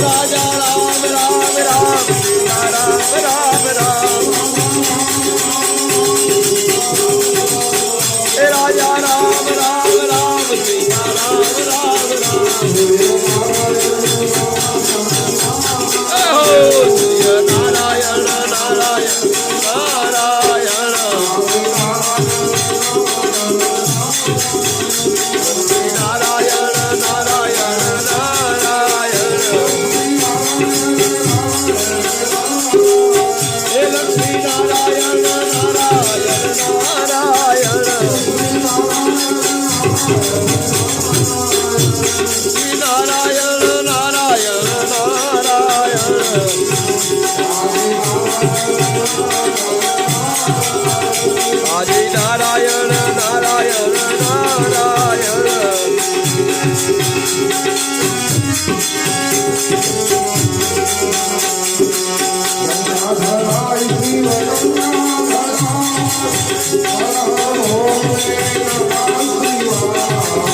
राजा राम राम राम सीता राम राम राम राजा राम राम राम सीता राम राम राम नारायण नारायण नारायण नारायण नारायण नारायण हे लक्ष्मी नारायण नारायण नारायण नारायण नारायण नारायण आदि नारायण नारायण नारायण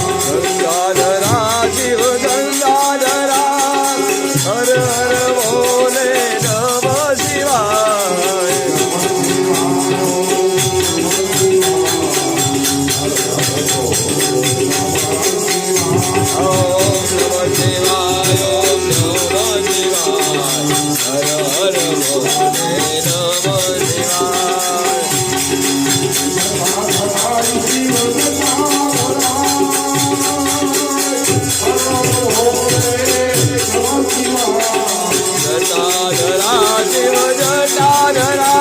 गंगाधरा शिव गंगाधरा हर हर भोले नमः शिवाय ओम नमः शिवाय ओम नमः शिवाय हर हर भोले नमः शिवाय जटाधरा शिव जटाधरा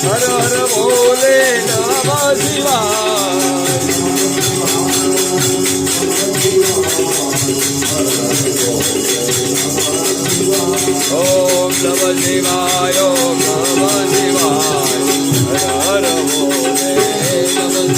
हर हर भोले नमः शिवाय ओम नमः शिवाय ओम नमः शिवाय हर हर भोले नमः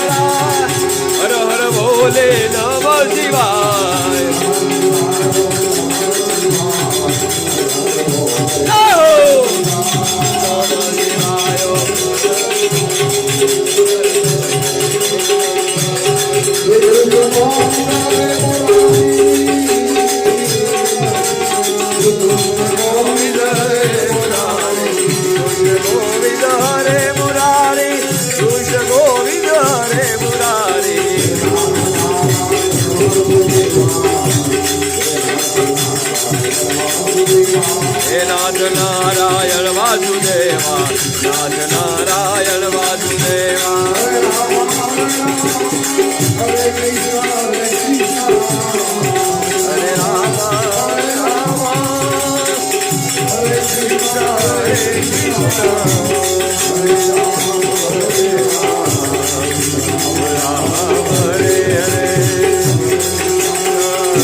हर हर भोले नमः भोले नमः शिवाय गोविंद हरे मुरारी कृष्ण गोविंद हरे मुरारी हे नाथ नारायण वासुदेवा नाथ नारायण वासुदेवा हरे राम राम हरे कृष्ण हरे कृष्ण हरे राम हरे हरे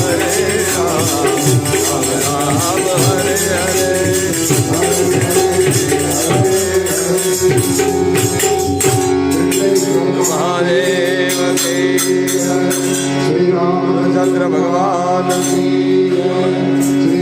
हरे राम राम हरे हरे महादेव के श्री रामचंद्र भगवान की